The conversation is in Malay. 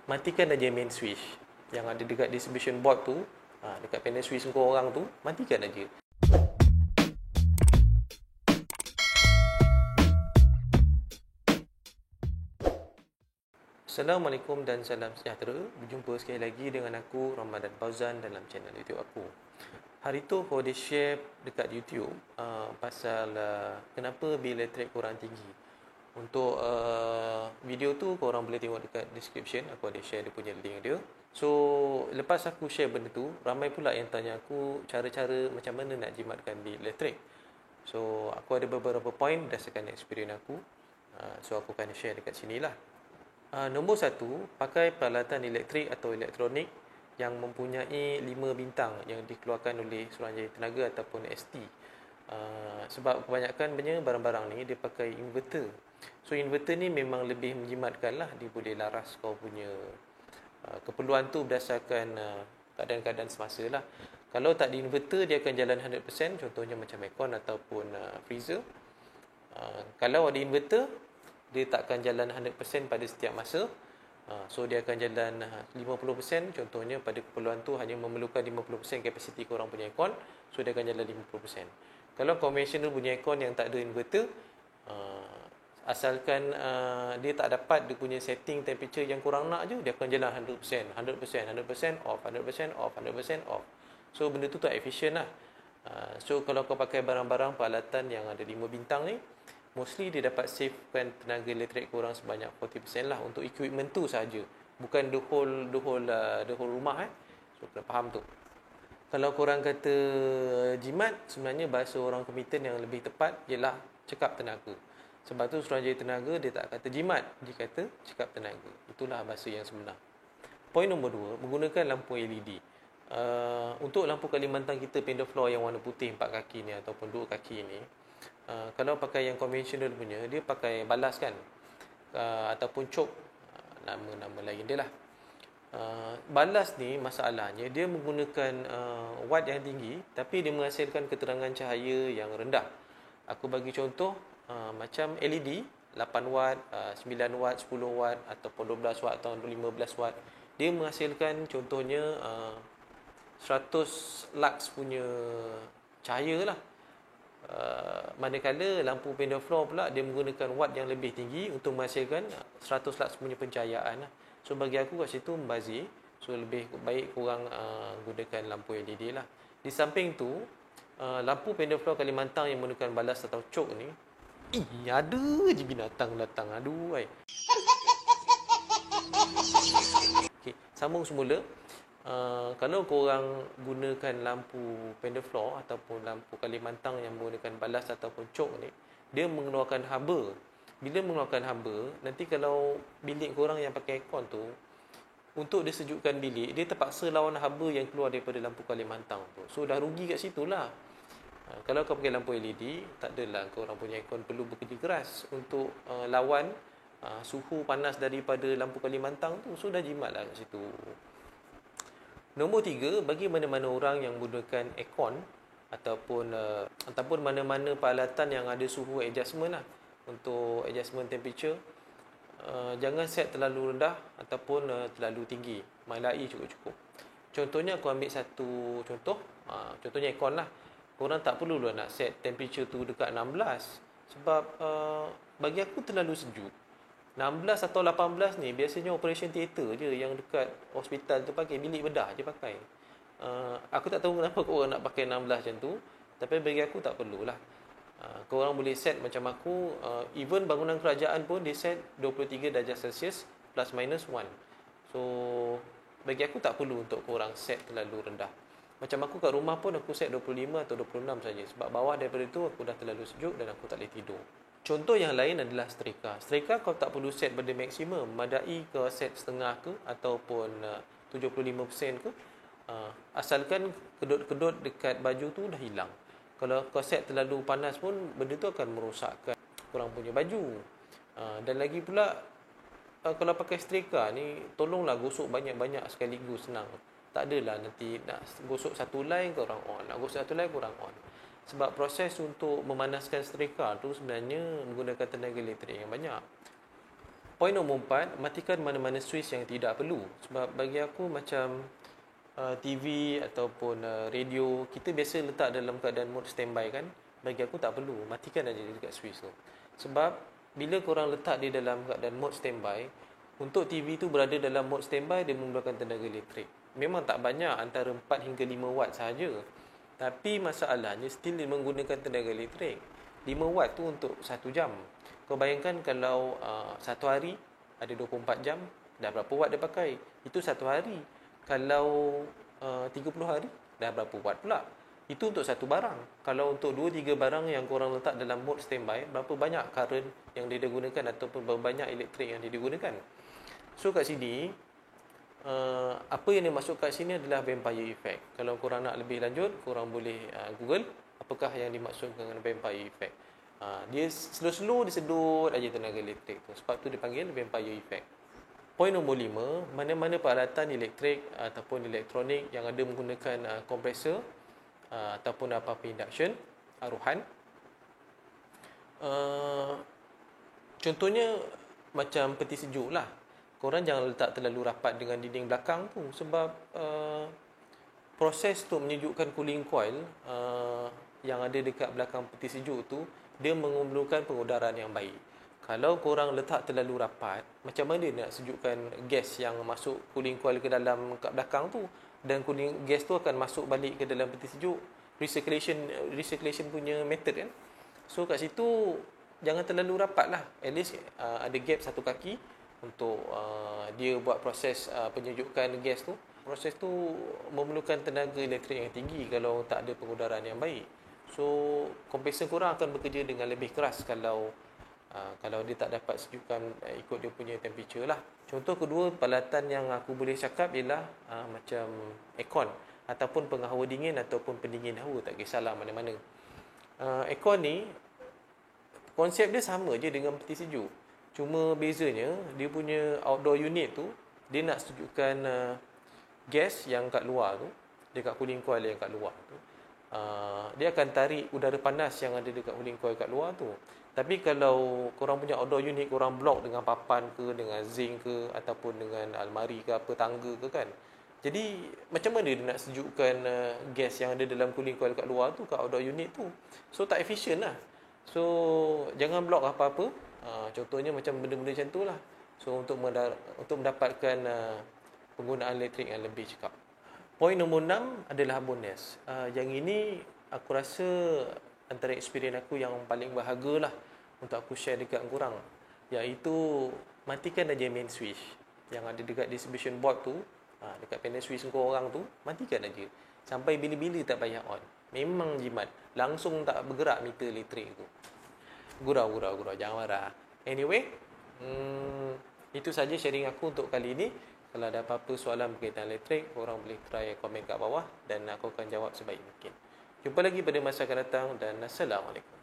matikan aja main switch yang ada dekat distribution board tu, dekat panel switch kau orang tu, matikan aja. Assalamualaikum dan salam sejahtera. Berjumpa sekali lagi dengan aku, Ramadan Fauzan, dalam channel YouTube aku. Hari tu aku ada share dekat YouTube pasal kenapa bil elektrik kurang tinggi. Untuk video tu korang boleh tengok dekat description, aku ada share dia punya link dia. So lepas aku share benda tu, ramai pula yang tanya aku cara-cara macam mana nak jimatkan bil elektrik. So aku ada beberapa point berdasarkan experience aku. So aku akan share dekat sini lah. Nombor 1, pakai peralatan elektrik atau elektronik yang mempunyai 5 bintang yang dikeluarkan oleh Suruhanjaya Tenaga ataupun ST. Sebab kebanyakan barang-barang ni dia pakai inverter. So inverter ni memang lebih menjimatkan lah. Dia boleh laras kau punya keperluan tu berdasarkan keadaan-keadaan semasa lah. Kalau tak di inverter, dia akan jalan 100%. Contohnya macam aircon ataupun freezer. Kalau ada inverter, dia tak akan jalan 100% pada setiap masa. So dia akan jalan 50%. Contohnya pada keperluan tu hanya memerlukan 50% kapasiti korang punya aircon, so dia akan jalan 50%. Kalau conventional punya aircon yang tak ada inverter, asalkan dia tak dapat dia punya setting temperature yang korang nak je, dia akan jalan 100%, 100%, 100% off, 100% off, 100% off. So benda tu tak efisien lah. So kalau kau pakai barang-barang peralatan yang ada 5 bintang ni, mostly dia dapat savekan tenaga elektrik korang sebanyak 40% lah untuk equipment tu saja. Bukan the whole rumah So kena faham tu. Kalau korang kata jimat, sebenarnya bahasa orang komiten yang lebih tepat ialah cekap tenaga. Sebab tu Suruhanjaya Tenaga dia tak kata jimat, dia kata cekap tenaga. Itulah bahasa yang sebenar. Poin nombor 2, menggunakan lampu LED. Untuk lampu Kalimantan kita pendor floor yang warna putih 4 kaki ni ataupun 2 kaki ni, kalau pakai yang konvensional punya, dia pakai balas kan, ataupun cok, nama-nama lain dia lah. Balas ni masalahnya dia menggunakan watt yang tinggi, tapi dia menghasilkan keterangan cahaya yang rendah. Aku bagi contoh, macam LED 8 watt, 9 watt, 10 watt ataupun 12 watt atau 15 watt, dia menghasilkan contohnya 100 lux punya cahaya lah. Manakala lampu pendor floor pula dia menggunakan watt yang lebih tinggi untuk menghasilkan 100 lux punya pencahayaan lah. So bagi aku kat situ membazir. So lebih baik korang gunakan lampu LED lah. Di samping tu, lampu pendor floor Kalimantan yang menggunakan balas atau cok ni, ada je binatang datang. Aduh ai. Okay, sambung semula. Kalau korang gunakan lampu pendor floor ataupun lampu Kalimantan yang menggunakan balas ataupun cok ni, dia mengeluarkan haba. Bila mengeluarkan haba, nanti kalau bilik korang yang pakai aircon tu, untuk disejukkan bilik, dia terpaksa lawan haba yang keluar daripada lampu Kalimantan tu. So dah rugi kat situ lah. Kalau kau pakai lampu LED, tak adalah korang punya aircon perlu bekerja keras untuk lawan suhu panas daripada lampu Kalimantan tu. So dah jimat lah kat situ. Nombor 3, bagi mana-mana orang yang menggunakan aircon ataupun mana-mana peralatan yang ada suhu adjustment lah, untuk adjustment temperature, jangan set terlalu rendah ataupun terlalu tinggi. Mailai cukup-cukup. Contohnya aku ambil satu contoh, contohnya aircon lah. Korang tak perlu lah nak set temperature tu dekat 16, sebab bagi aku terlalu sejuk. 16 atau 18 ni biasanya operation theater je yang dekat hospital tu pakai, bilik bedah je pakai. Aku tak tahu kenapa korang nak pakai 16 macam tu, tapi bagi aku tak perlulah. Korang boleh set macam aku, even bangunan kerajaan pun dia set 23 darjah Celsius plus minus 1. So bagi aku tak perlu untuk korang set terlalu rendah. Macam aku kat rumah pun aku set 25 atau 26 saja, sebab bawah daripada tu aku dah terlalu sejuk dan aku tak boleh tidur. Contoh yang lain adalah streka. Streka kau tak perlu set benda maksimum, madai ke set setengah ke ataupun 75% ke, asalkan kedut-kedut dekat baju tu dah hilang. Kalau kau set terlalu panas pun, benda tu akan merosakkan korang punya baju. Dan lagi pula, kalau pakai streka ni, tolonglah gosok banyak-banyak sekaligus, senang. Tak adalah nanti nak gosok satu line korang on, nak gosok satu line korang on. Sebab proses untuk memanaskan streka tu sebenarnya menggunakan tenaga elektrik yang banyak. Poin nombor 4, matikan mana-mana switch yang tidak perlu. Sebab bagi aku macam TV ataupun radio, kita biasa letak dalam keadaan mode standby kan. Bagi aku tak perlu, matikan aja dekat switch tu. Sebab bila korang letak dia dalam keadaan mode standby, untuk TV tu berada dalam mode standby, dia mengeluarkan tenaga elektrik. Memang tak banyak, antara 4 hingga 5 watt sahaja. Tapi masalahnya still dia menggunakan tenaga elektrik. 5 watt tu untuk 1 jam. Kau bayangkan kalau 1 hari ada 24 jam, dah berapa watt dia pakai? Itu 1 hari. Kalau 30 hari, dah berapa watt pula? Itu untuk satu barang. Kalau untuk 2-3 barang yang korang letak dalam mode standby, berapa banyak current yang dia gunakan ataupun berapa banyak elektrik yang dia gunakan. So kat sini, apa yang dimaksud kat sini adalah vampire effect. Kalau korang nak lebih lanjut, korang boleh Google apakah yang dimaksud dengan vampire effect. Dia slow-slow disedut aja tenaga elektrik tu. Sebab tu dipanggil vampire effect. Poin nombor 5, mana-mana peralatan elektrik ataupun elektronik yang ada menggunakan kompresor ataupun apa-apa induction, aruhan. Contohnya macam peti sejuk lah. Korang jangan letak terlalu rapat dengan dinding belakang tu. Sebab proses untuk menyejukkan cooling coil yang ada dekat belakang peti sejuk tu, dia memerlukan pengudaran yang baik. Kalau korang letak terlalu rapat, macam mana nak sejukkan gas yang masuk cooling coil ke dalam kat belakang tu, dan cooling gas tu akan masuk balik ke dalam peti sejuk. Recirculation punya method kan. So kat situ jangan terlalu rapat lah. At least ada gap 1 kaki untuk dia buat proses penyejukan gas tu. Proses tu memerlukan tenaga elektrik yang tinggi kalau tak ada pengudaran yang baik. So kompresor korang akan bekerja dengan lebih keras kalau dia tak dapat sejukkan ikut dia punya temperature lah. Contoh kedua, peralatan yang aku boleh cakap ialah macam aircon ataupun penghawa dingin ataupun pendingin hawa, tak kisahlah mana-mana. Aircon ni konsep dia sama je dengan peti sejuk. Cuma bezanya dia punya outdoor unit tu, dia nak sejukkan gas yang kat luar tu, dekat cooling coil yang kat luar tu. Dia akan tarik udara panas yang ada dekat cooling coil kat luar tu. Tapi kalau korang punya outdoor unit korang block dengan papan ke, dengan zinc ke, ataupun dengan almari ke apa, tangga ke kan. Jadi macam mana dia nak sejukkan gas yang ada dalam cooling coil kat luar tu, kat outdoor unit tu. So tak efisien lah. So jangan block apa-apa. Contohnya macam benda-benda macam tu lah. So untuk mendapatkan penggunaan elektrik yang lebih cekap. Poin nombor 6 adalah bonus. Yang ini aku rasa antara experience aku yang paling berharga lah untuk aku share dekat korang. Iaitu matikan aja main switch yang ada dekat distribution board tu, dekat panel switch korang tu, matikan aja. Sampai bila-bila tak payah on. Memang jimat. Langsung tak bergerak meter elektrik tu. Gurau, jangan marah. Anyway, itu saja sharing aku untuk kali ini. Kalau ada apa-apa soalan berkaitan elektrik, korang boleh try komen kat bawah dan aku akan jawab sebaik mungkin. Jumpa lagi pada masa akan datang dan Assalamualaikum.